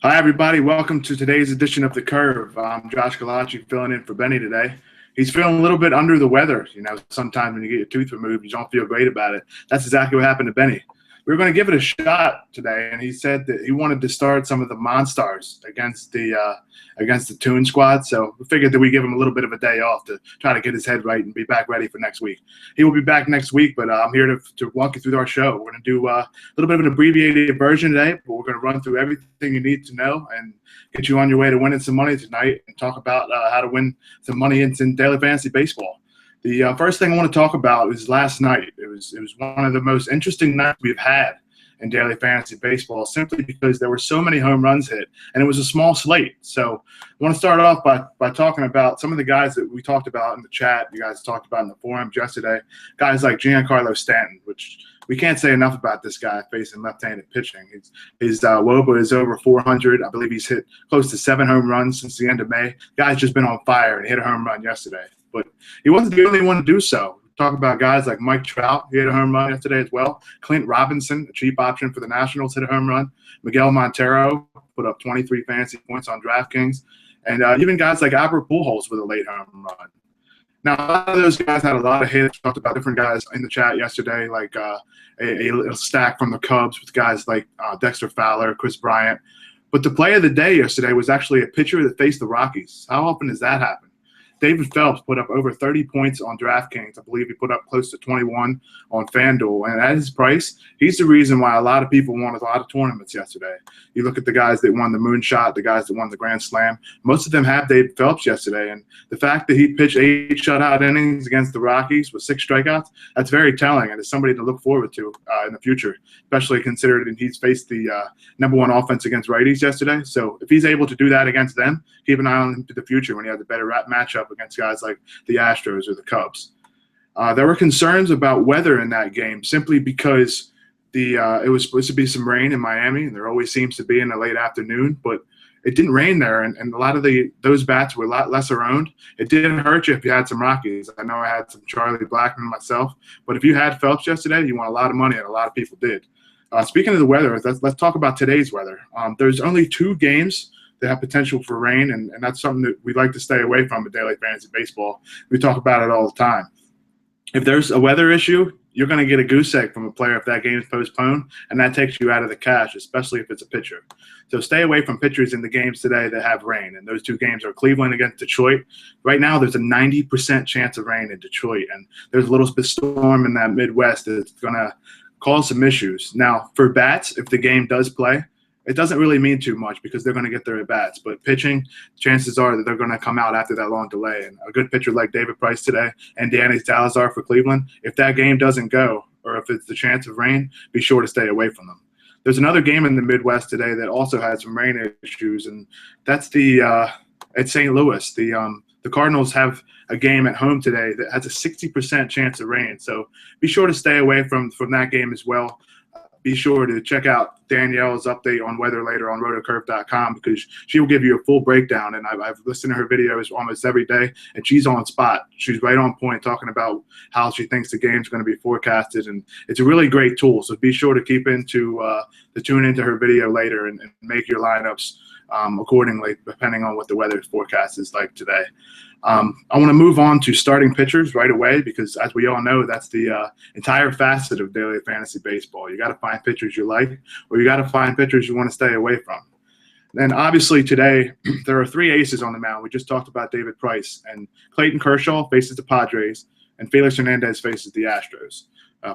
Hi, everybody. Welcome to today's edition of The Curve. I'm Josh Collacchi filling in for Benny today. He's feeling a little bit under the weather. You know, sometimes when you get your tooth removed, you don't feel great about it. That's exactly what happened to Benny. We were going to give it a shot today, and he said that he wanted to start some of the Monstars against the Toon Squad. So we figured that we give him a little bit of a day off to try to get his head right and be back ready for next week. He will be back next week, but I'm here to walk you through our show. We're going to do a little bit of an abbreviated version today, but we're going to run through everything you need to know and get you on your way to winning some money tonight and talk about how to win some money in daily fantasy baseball. The first thing I want to talk about is last night. It was one of the most interesting nights we've had in daily fantasy baseball, simply because there were so many home runs hit, and it was a small slate. So I want to start off by talking about some of the guys that we talked about in the chat, you guys talked about in the forums yesterday, guys like Giancarlo Stanton, which we can't say enough about this guy facing left-handed pitching. His WOBA is over 400. I believe he's hit close to 7 home runs since the end of May. Guy's just been on fire and hit a home run yesterday. But he wasn't the only one to do so. Talk about guys like Mike Trout, he hit a home run yesterday as well. Clint Robinson, a cheap option for the Nationals, hit a home run. Miguel Montero put up 23 fantasy points on DraftKings. And even guys like Albert Pujols with a late home run. Now, a lot of those guys had a lot of hits. We talked about different guys in the chat yesterday, like a stack from the Cubs with guys like Dexter Fowler, Chris Bryant. But the play of the day yesterday was actually a pitcher that faced the Rockies. How often does that happen? David Phelps put up over 30 points on DraftKings. I believe he put up close to 21 on FanDuel. And at his price, he's the reason why a lot of people won a lot of tournaments yesterday. You look at the guys that won the Moonshot, the guys that won the Grand Slam. Most of them have David Phelps yesterday. And the fact that he pitched 8 shutout innings against the Rockies with 6 strikeouts, that's very telling. And it's somebody to look forward to in the future, especially considering he's faced the #1 offense against righties yesterday. So if he's able to do that against them, keep an eye on him to the future when he has a better matchup against guys like the Astros or the Cubs. There were concerns about weather in that game simply because it was supposed to be some rain in Miami, and there always seems to be in the late afternoon, but it didn't rain there, and a lot of those bats were a lot lesser owned. It didn't hurt you if you had some Rockies. I know I had some Charlie Blackmon myself, but if you had Phelps yesterday, you won a lot of money, and a lot of people did. Speaking of the weather, let's talk about today's weather. There's only 2 games that have potential for rain, and that's something that we like to stay away from in daily fantasy baseball. We talk about it all the time. If there's a weather issue, you're going to get a goose egg from a player if that game is postponed, and that takes you out of the cash, especially if it's a pitcher. So stay away from pitchers in the games today that have rain, and those 2 games are Cleveland against Detroit. Right now, there's a 90% chance of rain in Detroit, and there's a little bit of storm in that Midwest that's going to cause some issues. Now, for bats, if the game does play, it doesn't really mean too much because they're going to get their at-bats. But pitching, chances are that they're going to come out after that long delay. And a good pitcher like David Price today and Danny Salazar for Cleveland, if that game doesn't go or if it's the chance of rain, be sure to stay away from them. There's another game in the Midwest today that also had some rain issues, and that's at St. Louis. The Cardinals have a game at home today that has a 60% chance of rain. So be sure to stay away from that game as well. Be sure to check out Danielle's update on weather later on rotocurve.com because she will give you a full breakdown. And I've listened to her videos almost every day, and she's on spot. She's right on point talking about how she thinks the game's going to be forecasted. And it's a really great tool. So be sure to tune into her video later and make your lineups accordingly, depending on what the weather forecast is like today. I want to move on to starting pitchers right away because, as we all know, that's the entire facet of daily fantasy baseball. You got to find pitchers you like, or you got to find pitchers you want to stay away from. And obviously today, there are 3 aces on the mound. We just talked about David Price, and Clayton Kershaw faces the Padres, and Felix Hernandez faces the Astros.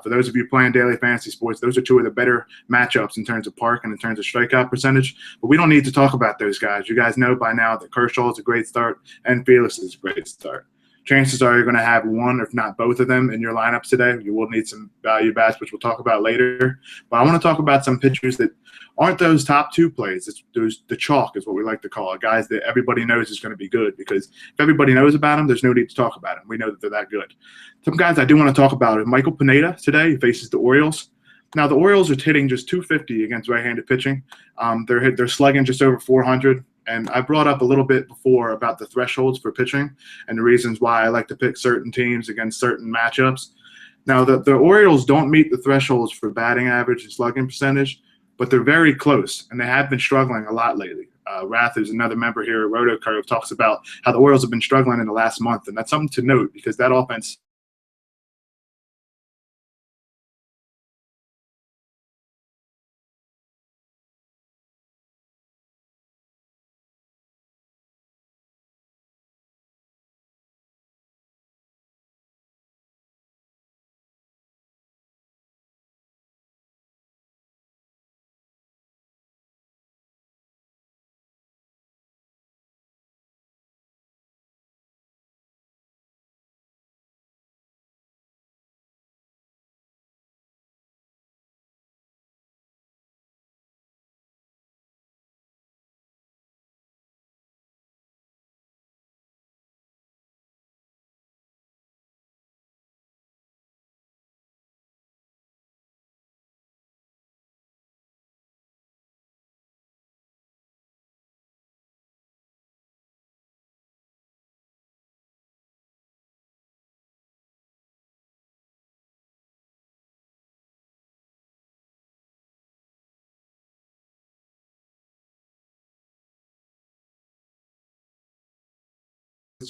For those of you playing daily fantasy sports, those are 2 of the better matchups in terms of park and in terms of strikeout percentage. But we don't need to talk about those guys. You guys know by now that Kershaw is a great start and Felix is a great start. Chances are you're going to have one, if not both of them, in your lineups today. You will need some value bats, which we'll talk about later. But I want to talk about some pitchers that aren't those top 2 plays. It's the chalk is what we like to call it, guys that everybody knows is going to be good because if everybody knows about them, there's no need to talk about them. We know that they're that good. Some guys I do want to talk about are Michael Pineda today. He faces the Orioles. Now, the Orioles are hitting just 250 against right-handed pitching. They're slugging just over 400. And I brought up a little bit before about the thresholds for pitching and the reasons why I like to pick certain teams against certain matchups. Now, the Orioles don't meet the thresholds for batting average and slugging percentage, but they're very close, and they have been struggling a lot lately. Rath, who's another member here at Roto Curve, talks about how the Orioles have been struggling in the last month, and that's something to note because that offense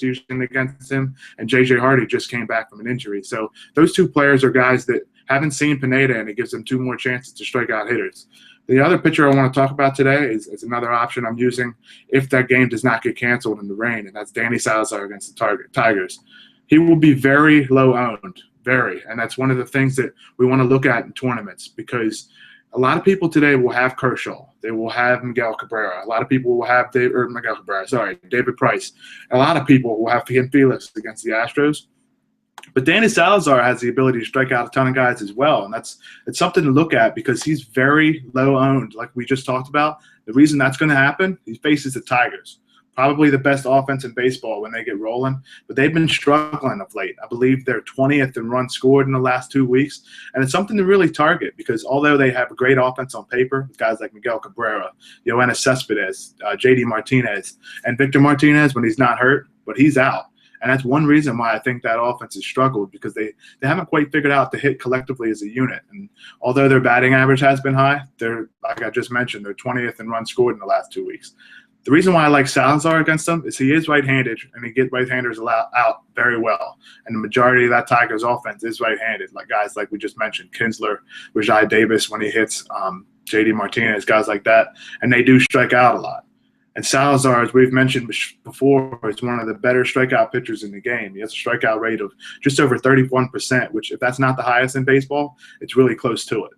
using against him, and J.J. Hardy just came back from an injury. So those two players are guys that haven't seen Pineda, and it gives them two more chances to strike out hitters. The other pitcher I want to talk about today is another option I'm using if that game does not get canceled in the rain, and that's Danny Salazar against the Tigers. He will be very low owned, and that's one of the things that we want to look at in tournaments because a lot of people today will have Kershaw. They will have Miguel Cabrera. A lot of people will have David Price. A lot of people will have Ken Felix against the Astros. But Danny Salazar has the ability to strike out a ton of guys as well, and it's something to look at because he's very low owned, like we just talked about. The reason that's going to happen, he faces the Tigers, probably the best offense in baseball when they get rolling, but they've been struggling of late. I believe they're 20th in runs scored in the last 2 weeks, and it's something to really target because although they have a great offense on paper, with guys like Miguel Cabrera, Yoenis Cespedes, J.D. Martinez, and Victor Martinez when he's not hurt, but he's out. And that's one reason why I think that offense has struggled because they haven't quite figured out to hit collectively as a unit. And although their batting average has been high, they're, like I just mentioned, they're 20th in runs scored in the last 2 weeks. The reason why I like Salazar against them is he is right-handed, and he gets right-handers out very well. And the majority of that Tigers offense is right-handed, like guys like we just mentioned, Kinsler, Rajai Davis when he hits, J.D. Martinez, guys like that. And they do strike out a lot. And Salazar, as we've mentioned before, is one of the better strikeout pitchers in the game. He has a strikeout rate of just over 31%, which if that's not the highest in baseball, it's really close to it.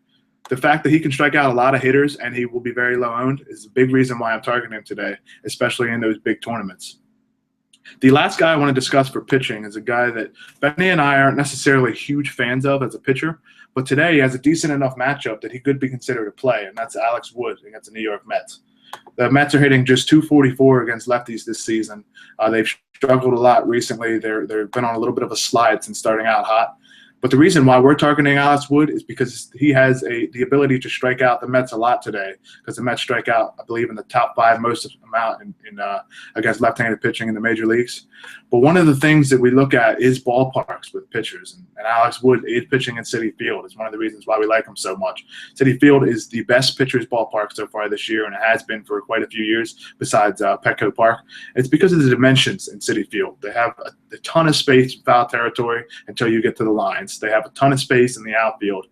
The fact that he can strike out a lot of hitters and he will be very low owned is a big reason why I'm targeting him today, especially in those big tournaments. The last guy I want to discuss for pitching is a guy that Benny and I aren't necessarily huge fans of as a pitcher, but today he has a decent enough matchup that he could be considered a play, and that's Alex Wood against the New York Mets. The Mets are hitting just .244 against lefties this season. They've struggled a lot recently. They've been on a little bit of a slide since starting out hot. But the reason why we're targeting Alex Wood is because he has the ability to strike out the Mets a lot today because the Mets strike out, I believe, in the top 5 most amount against left-handed pitching in the major leagues. But one of the things that we look at is ballparks with pitchers, and Alex Wood is pitching in Citi Field. It's one of the reasons why we like him so much. Citi Field is the best pitcher's ballpark so far this year, and it has been for quite a few years besides Petco Park. It's because of the dimensions in Citi Field. They have a ton of space in foul territory until you get to the lines. They have a ton of space in the outfield.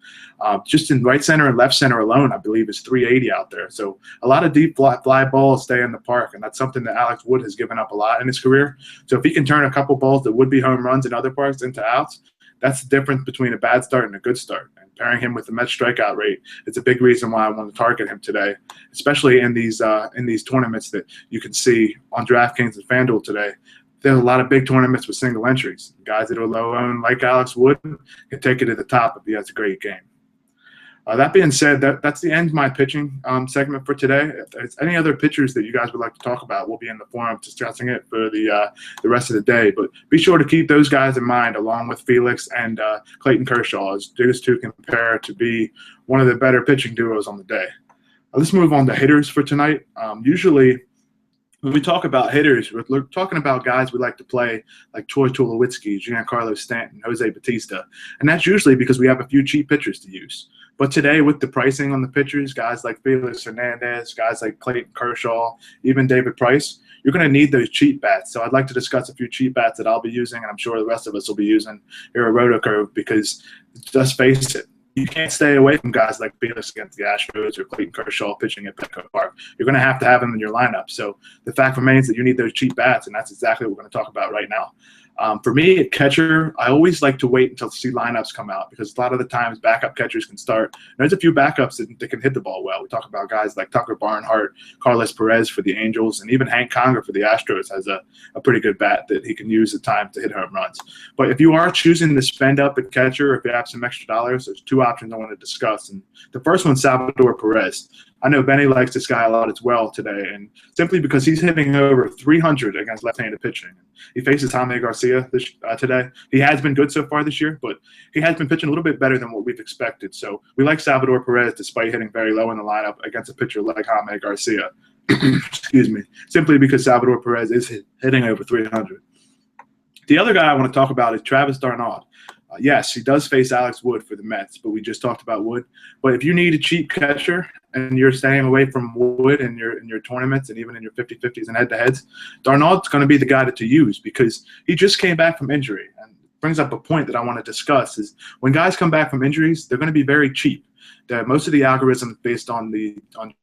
Just in right center and left center alone, I believe, is 380 out there. So a lot of deep fly balls stay in the park, and that's something that Alex Wood has given up a lot in his career. So if he can turn a couple balls that would be home runs in other parks into outs, that's the difference between a bad start and a good start. And pairing him with the Mets strikeout rate, it's a big reason why I want to target him today, especially in these tournaments that you can see on DraftKings and FanDuel today. There's a lot of big tournaments with single entries. Guys that are low owned like Alex Wood can take it to the top if he has a great game. That being said, that's the end of my pitching segment for today. If there's any other pitchers that you guys would like to talk about, we'll be in the forum discussing it for the rest of the day. But be sure to keep those guys in mind, along with Felix and Clayton Kershaw, as those two compare to be one of the better pitching duos on the day. Let's move on to hitters for tonight. Usually, when we talk about hitters, we're talking about guys we like to play like Troy Tulowitzki, Giancarlo Stanton, Jose Bautista. And that's usually because we have a few cheap pitchers to use. But today, with the pricing on the pitchers, guys like Felix Hernandez, guys like Clayton Kershaw, even David Price, you're going to need those cheap bats. So I'd like to discuss a few cheap bats that I'll be using, and I'm sure the rest of us will be using here at RotoCurve, because just face it, you can't stay away from guys like Felix against the Astros or Clayton Kershaw pitching at Petco Park. You're going to have them in your lineup. So the fact remains that you need those cheap bats, and that's exactly what we're going to talk about right now. For me, at catcher, I always like to wait until see lineups come out, because a lot of the times backup catchers can start. There's a few backups that can hit the ball well. We talk about guys like Tucker Barnhart, Carlos Perez for the Angels, and even Hank Conger for the Astros has a pretty good bat that he can use at times to hit home runs. But if you are choosing to spend up at catcher, if you have some extra dollars, there's two options I want to discuss. And the first one's Salvador Perez. I know Benny likes this guy a lot as well today, and simply because he's hitting over 300 against left-handed pitching. He faces Jaime Garcia today. He has been good so far this year, but he has been pitching a little bit better than what we've expected. So we like Salvador Perez despite hitting very low in the lineup against a pitcher like Jaime Garcia. Excuse me. Simply because Salvador Perez is hitting over 300. The other guy I want to talk about is Travis d'Arnaud. Yes, he does face Alex Wood for the Mets, but we just talked about Wood. But if you need a cheap catcher and you're staying away from Wood in your tournaments and even in your 50-50s and head-to-heads, d'Arnaud's going to be the guy to use, because he just came back from injury. And brings up a point that I want to discuss is when guys come back from injuries, they're going to be very cheap. Most of the algorithms based on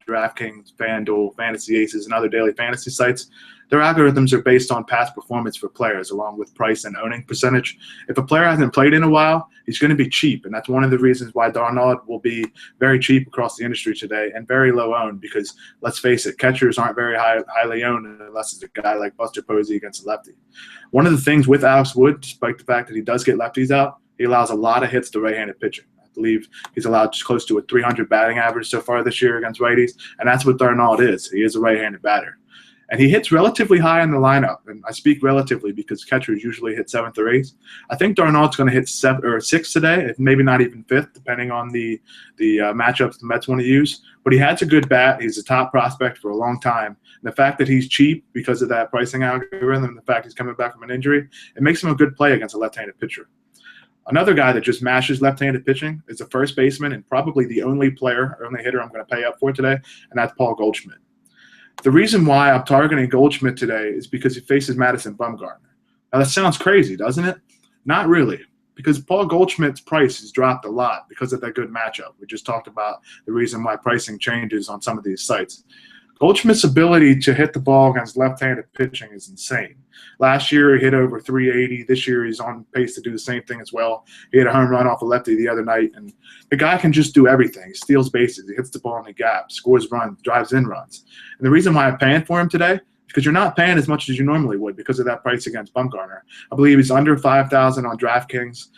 DraftKings, FanDuel, Fantasy Aces, and other daily fantasy sites, their algorithms are based on past performance for players along with price and owning percentage. If a player hasn't played in a while, he's going to be cheap, and that's one of the reasons why d'Arnaud will be very cheap across the industry today and very low owned, because let's face it, catchers aren't very highly owned unless it's a guy like Buster Posey against a lefty. One of the things with Alex Wood, despite the fact that he does get lefties out, he allows a lot of hits to right-handed pitching. I believe he's allowed close to a 300 batting average so far this year against righties, and that's what d'Arnaud is. He is a right-handed batter. And he hits relatively high in the lineup, and I speak relatively because catchers usually hit 7th or 8th. I think d'Arnaud's going to hit 7th or 6th today, if maybe not even 5th, depending on the matchups the Mets want to use. But he has a good bat. He's a top prospect for a long time. And the fact that he's cheap because of that pricing algorithm and the fact he's coming back from an injury, it makes him a good play against a left-handed pitcher. Another guy that just mashes left-handed pitching is a first baseman and probably the only hitter I'm going to pay up for today, and that's Paul Goldschmidt. The reason why I'm targeting Goldschmidt today is because he faces Madison Bumgarner. Now, that sounds crazy, doesn't it? Not really, because Paul Goldschmidt's price has dropped a lot because of that good matchup. We just talked about the reason why pricing changes on some of these sites. Goldschmidt's ability to hit the ball against left-handed pitching is insane. Last year, he hit over 380. This year, he's on pace to do the same thing as well. He hit a home run off a lefty the other night, and the guy can just do everything. He steals bases. He hits the ball in the gap, scores runs, drives in runs. And the reason why I'm paying for him today is because you're not paying as much as you normally would because of that price against Bumgarner. I believe he's under $5,000 on DraftKings.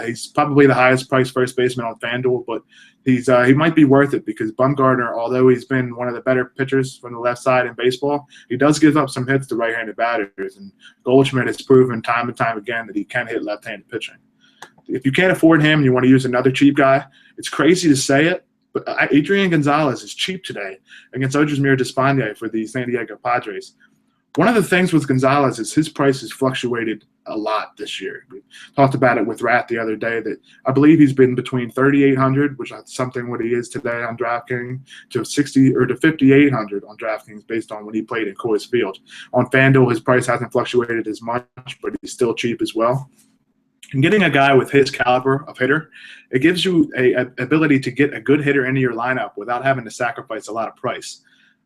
He's probably the highest priced first baseman on FanDuel, but he might be worth it because Bumgarner, although he's been one of the better pitchers from the left side in baseball, he does give up some hits to right-handed batters, and Goldschmidt has proven time and time again that he can hit left-handed pitching. If you can't afford him and you want to use another cheap guy, it's crazy to say it, but Adrian Gonzalez is cheap today against Odrisamer Despaigne for the San Diego Padres. One of the things with Gonzalez is his price has fluctuated a lot this year. We talked about it with Rat the other day that I believe he's been between 3,800, which is something what he is today on DraftKings, to 60 or to 5,800 on DraftKings based on when he played in Coors Field. On FanDuel, his price hasn't fluctuated as much, but he's still cheap as well. And getting a guy with his caliber of hitter, it gives you an ability to get a good hitter into your lineup without having to sacrifice a lot of price.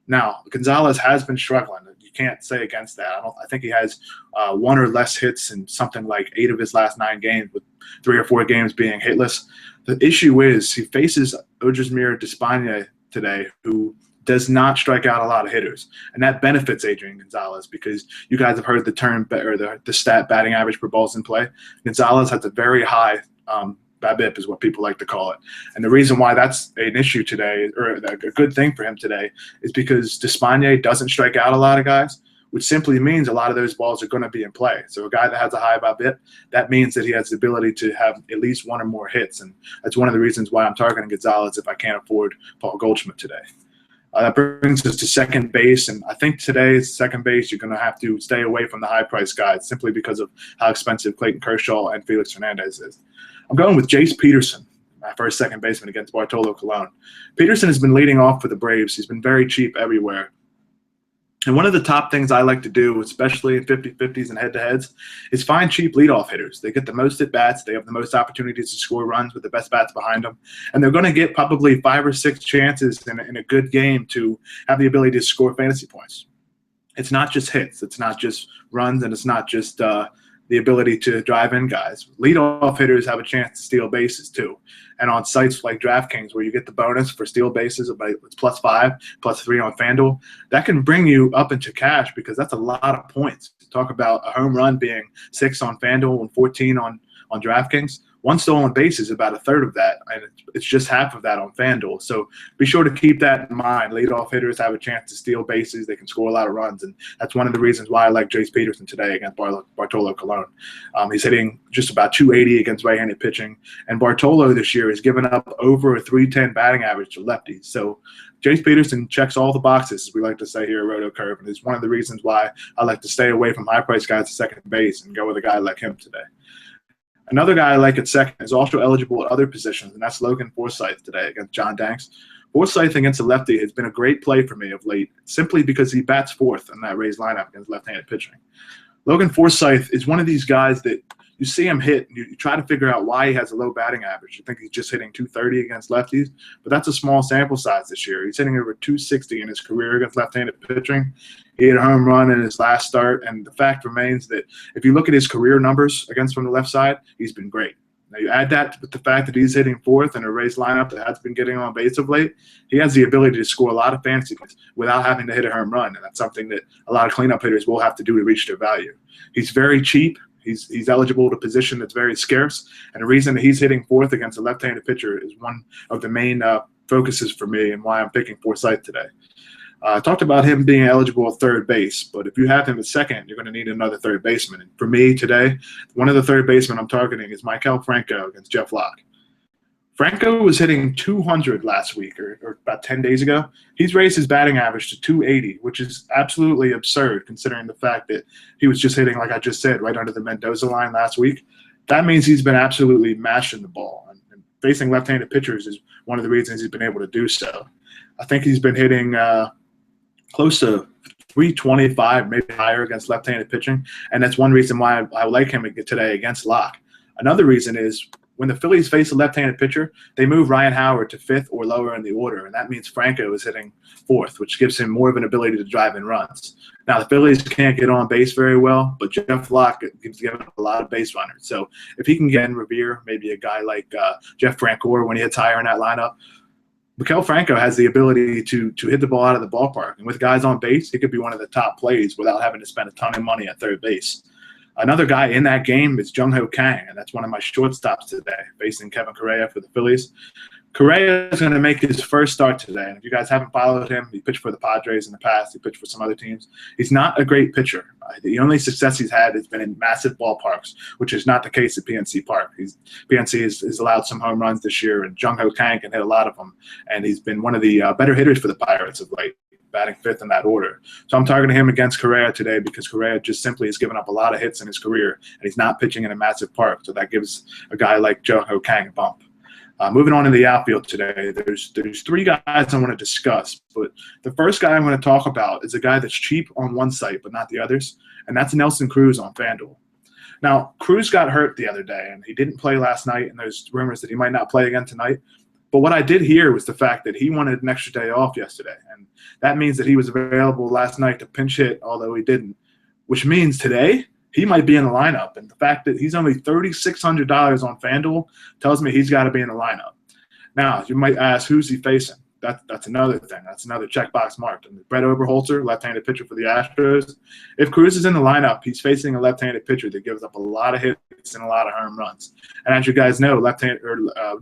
Now, Gonzalez has been struggling. You can't say against that. I think he has one or less hits in something like 8 of his last 9 games, with 3 or 4 games being hitless. The issue is he faces Odrisamer Despaigne today, who does not strike out a lot of hitters, and that benefits Adrian Gonzalez because you guys have heard the term or the stat batting average per balls in play. Gonzalez has a very high BABIP is what people like to call it. And the reason why that's an issue today, or a good thing for him today, is because Despaigne doesn't strike out a lot of guys, which simply means a lot of those balls are going to be in play. So a guy that has a high BABIP, that means that he has the ability to have at least 1 or more hits. And that's one of the reasons why I'm targeting Gonzalez if I can't afford Paul Goldschmidt today. That brings us to second base, and I think today's second base you're going to have to stay away from the high-priced guys simply because of how expensive Clayton Kershaw and Felix Hernandez is. I'm going with Jace Peterson. my first second baseman against Bartolo Colon. Peterson has been leading off for the Braves. He's been very cheap everywhere. And one of the top things I like to do, especially in 50-50s and head-to-heads, is find cheap leadoff hitters. They get the most at-bats. They have the most opportunities to score runs with the best bats behind them. And they're going to get probably 5 or 6 chances in a good game to have the ability to score fantasy points. It's not just hits. It's not just runs, and it's not just the ability to drive in guys. Leadoff hitters have a chance to steal bases too. And on sites like DraftKings, where you get the bonus for steal bases, it's +5, +3 on FanDuel, that can bring you up into cash because that's a lot of points. Talk about a home run being 6 on FanDuel and 14 on DraftKings. One stolen base is about a third of that, and it's just half of that on FanDuel. So be sure to keep that in mind. Leadoff hitters have a chance to steal bases. They can score a lot of runs, and that's one of the reasons why I like Jace Peterson today against Bartolo Colon. He's hitting just about 280 against right-handed pitching, and Bartolo this year has given up over a 310 batting average to lefties. So Jace Peterson checks all the boxes, as we like to say here at RotoCurve, and it's one of the reasons why I like to stay away from high-priced guys at second base and go with a guy like him today. Another guy I like at second is also eligible at other positions, and that's Logan Forsythe today against John Danks. Forsythe against a lefty has been a great play for me of late, simply because he bats fourth in that Rays lineup against left-handed pitching. Logan Forsythe is one of these guys that you see him hit, and you try to figure out why he has a low batting average. You think he's just hitting 230 against lefties, but that's a small sample size this year. He's hitting over 260 in his career against left-handed pitching. He hit a home run in his last start, and the fact remains that if you look at his career numbers against from the left side, he's been great. Now, you add that with the fact that he's hitting fourth in a Rays lineup that has been getting on base of late, he has the ability to score a lot of fantasy points without having to hit a home run, and that's something that a lot of cleanup hitters will have to do to reach their value. He's very cheap. He's eligible to a position that's very scarce, and the reason that he's hitting fourth against a left-handed pitcher is one of the main focuses for me and why I'm picking Forsythe today. I talked about him being eligible at third base, but if you have him at second, you're going to need another third baseman. And for me today, one of the third basemen I'm targeting is Maikel Franco against Jeff Locke. Franco was hitting 200 last week or about 10 days ago. He's raised his batting average to 280, which is absolutely absurd considering the fact that he was just hitting, like I just said, right under the Mendoza line last week. That means he's been absolutely mashing the ball. And facing left-handed pitchers is one of the reasons he's been able to do so. I think he's been hitting close to 325, maybe higher against left-handed pitching, and that's one reason why I like him today against Locke. Another reason is when the Phillies face a left-handed pitcher, they move Ryan Howard to fifth or lower in the order, and that means Franco is hitting fourth, which gives him more of an ability to drive in runs. Now, the Phillies can't get on base very well, but Jeff Locke gives them a lot of base runners. So if he can get in Revere, maybe a guy like Jeff Francoeur when he hits higher in that lineup, Maikel Franco has the ability to hit the ball out of the ballpark. And with guys on base, it could be one of the top plays without having to spend a ton of money at third base. Another guy in that game is Jung Ho Kang, and that's one of my shortstops today, facing Kevin Correa for the Phillies. Correa is going to make his first start today, and if you guys haven't followed him, he pitched for the Padres in the past. He pitched for some other teams. He's not a great pitcher. The only success he's had has been in massive ballparks, which is not the case at PNC Park. PNC has allowed some home runs this year, and Jung Ho Kang can hit a lot of them, and he's been one of the better hitters for the Pirates of late, batting fifth in that order. So I'm targeting him against Correa today because Correa just simply has given up a lot of hits in his career, and he's not pitching in a massive park, so that gives a guy like Jung Ho Kang a bump. Moving on to the outfield today, there's 3 guys I want to discuss, but the first guy I'm going to talk about is a guy that's cheap on one site but not the others, and that's Nelson Cruz on FanDuel. Now, Cruz got hurt the other day, and he didn't play last night, and there's rumors that he might not play again tonight. But what I did hear was the fact that he wanted an extra day off yesterday, and that means that he was available last night to pinch hit, although he didn't, which means today he might be in the lineup. And the fact that he's only $3,600 on FanDuel tells me he's got to be in the lineup. Now, you might ask, who's he facing? That's another thing. That's another checkbox marked. And Brett Oberholzer, left-handed pitcher for the Astros. If Cruz is in the lineup, he's facing a left-handed pitcher that gives up a lot of hits and a lot of home runs. And as you guys know,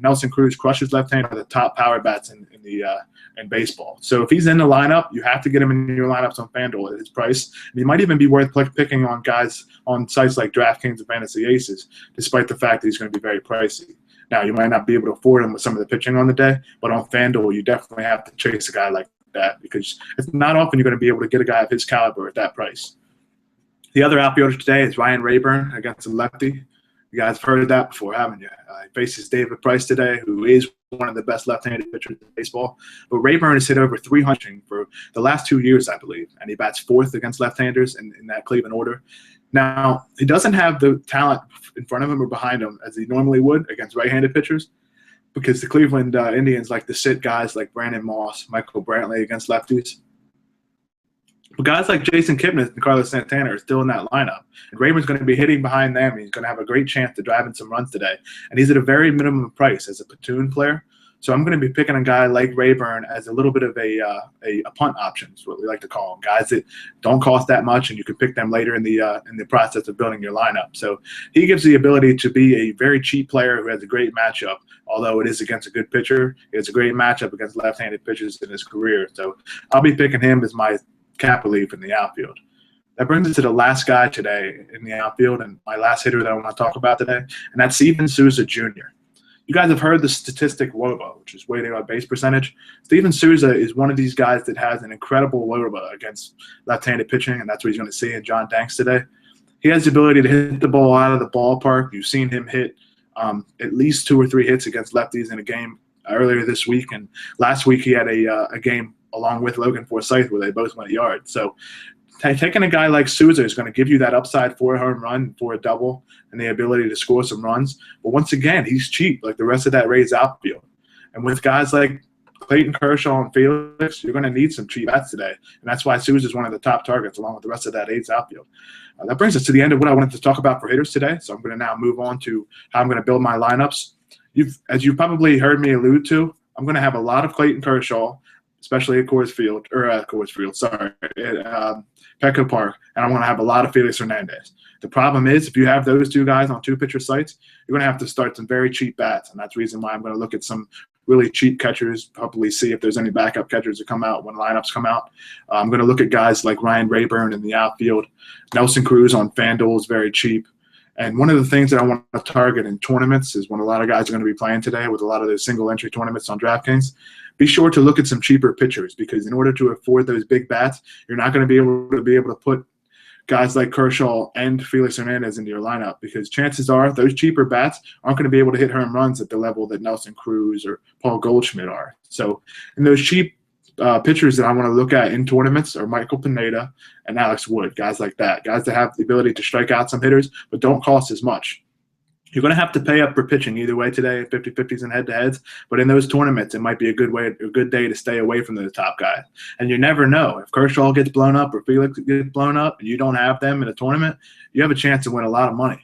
Nelson Cruz crushes left-handed with the top power bats in baseball. So if he's in the lineup, you have to get him in your lineups on FanDuel at his price. And he might even be worth picking on guys on sites like DraftKings and Fantasy Aces, despite the fact that he's going to be very pricey. Now, you might not be able to afford him with some of the pitching on the day, but on FanDuel, you definitely have to chase a guy like that because it's not often you're going to be able to get a guy of his caliber at that price. The other outfielder today is Ryan Raburn against a lefty. You guys have heard that before, haven't you? He faces David Price today, who is one of the best left-handed pitchers in baseball. But Raburn has hit over 300 for the last 2 years, I believe, and he bats fourth against left-handers in that Cleveland order. Now, he doesn't have the talent in front of him or behind him as he normally would against right-handed pitchers, because the Cleveland Indians like to sit guys like Brandon Moss, Michael Brantley against lefties. But guys like Jason Kipnis and Carlos Santana are still in that lineup. And Rayburn's going to be hitting behind them. And he's going to have a great chance to drive in some runs today. And he's at a very minimum price as a platoon player. So I'm going to be picking a guy like Raburn as a little bit of a punt option, is what we like to call them. Guys that don't cost that much, and you can pick them later in the process of building your lineup. So he gives the ability to be a very cheap player who has a great matchup. Although it is against a good pitcher, it's a great matchup against left-handed pitchers in his career. So I'll be picking him as my cap relief in the outfield. That brings us to the last guy today in the outfield, and my last hitter that I want to talk about today, and that's Souza Jr. You guys have heard the statistic WOBA, which is weighted on base percentage. Souza is one of these guys that has an incredible WOBA against left-handed pitching, and that's what he's going to see in John Danks today. He has the ability to hit the ball out of the ballpark. You've seen him hit at least 2 or 3 hits against lefties in a game earlier this week, and last week he had a game along with Logan Forsythe where they both went yard. So taking a guy like Souza is going to give you that upside for a home run, for a double, and the ability to score some runs. But once again, he's cheap like the rest of that Rays outfield. And with guys like Clayton Kershaw and Felix, you're going to need some cheap bats today. And that's why Souza is one of the top targets along with the rest of that A's outfield. That brings us to the end of what I wanted to talk about for hitters today. So I'm going to now move on to how I'm going to build my lineups. As you've probably heard me allude to, I'm going to have a lot of Clayton Kershaw, especially at Petco Park, and I'm going to have a lot of Felix Hernandez. The problem is, if you have those 2 guys on 2 pitcher sites, you're going to have to start some very cheap bats, and that's the reason why I'm going to look at some really cheap catchers, probably see if there's any backup catchers that come out when lineups come out. I'm going to look at guys like Ryan Raburn in the outfield. Nelson Cruz on FanDuel is very cheap. And one of the things that I want to target in tournaments is when a lot of guys are going to be playing today with a lot of those single-entry tournaments on DraftKings, be sure to look at some cheaper pitchers, because in order to afford those big bats, you're not going to be able to put guys like Kershaw and Felix Hernandez into your lineup, because chances are those cheaper bats aren't going to be able to hit home runs at the level that Nelson Cruz or Paul Goldschmidt are. So in those cheap pitchers that I want to look at in tournaments are Michael Pineda and Alex Wood, guys like that, guys that have the ability to strike out some hitters but don't cost as much. You're going to have to pay up for pitching either way today, 50-50s and head-to-heads. But in those tournaments, it might be a good day to stay away from the top guys. And you never know. If Kershaw gets blown up or Felix gets blown up and you don't have them in a tournament, you have a chance to win a lot of money.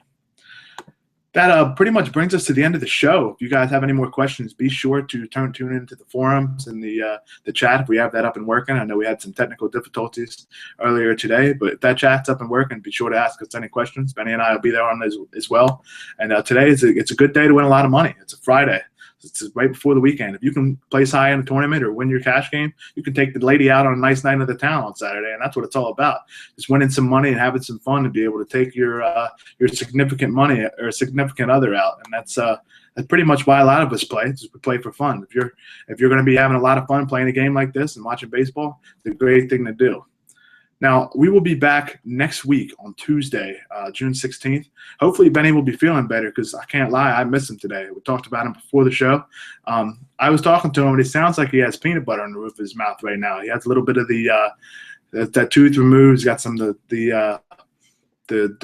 That pretty much brings us to the end of the show. If you guys have any more questions, be sure to tune into the forums and the chat if we have that up and working. I know we had some technical difficulties earlier today, but if that chat's up and working, be sure to ask us any questions. Benny and I will be there on as well. And today it's a good day to win a lot of money. It's a Friday. It's right before the weekend. If you can place high in a tournament or win your cash game, you can take the lady out on a nice night of the town on Saturday, and that's what it's all about. Just winning some money and having some fun to be able to take your significant money or significant other out, and that's pretty much why a lot of us play. Just we play for fun. If you're going to be having a lot of fun playing a game like this and watching baseball, it's a great thing to do. Now, we will be back next week on Tuesday, June 16th. Hopefully, Benny will be feeling better, because I can't lie, I miss him today. We talked about him before the show. I was talking to him, and it sounds like he has peanut butter on the roof of his mouth right now. He has a little bit of that tooth removed. He's got some of the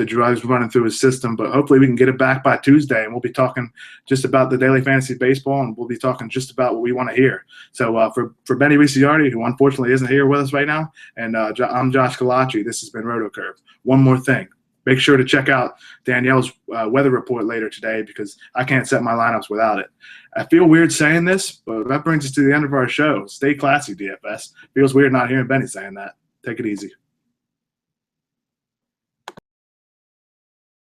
drugs running through his system, but hopefully we can get it back by Tuesday, and we'll be talking just about the daily fantasy baseball, and we'll be talking just about what we want to hear. So for Benny Ricciardi, who unfortunately isn't here with us right now, and I'm Josh Collacchi, this has been RotoCurve. One more thing. Make sure to check out Danielle's weather report later today, because I can't set my lineups without it. I feel weird saying this, but that brings us to the end of our show. Stay classy, DFS. Feels weird not hearing Benny saying that. Take it easy.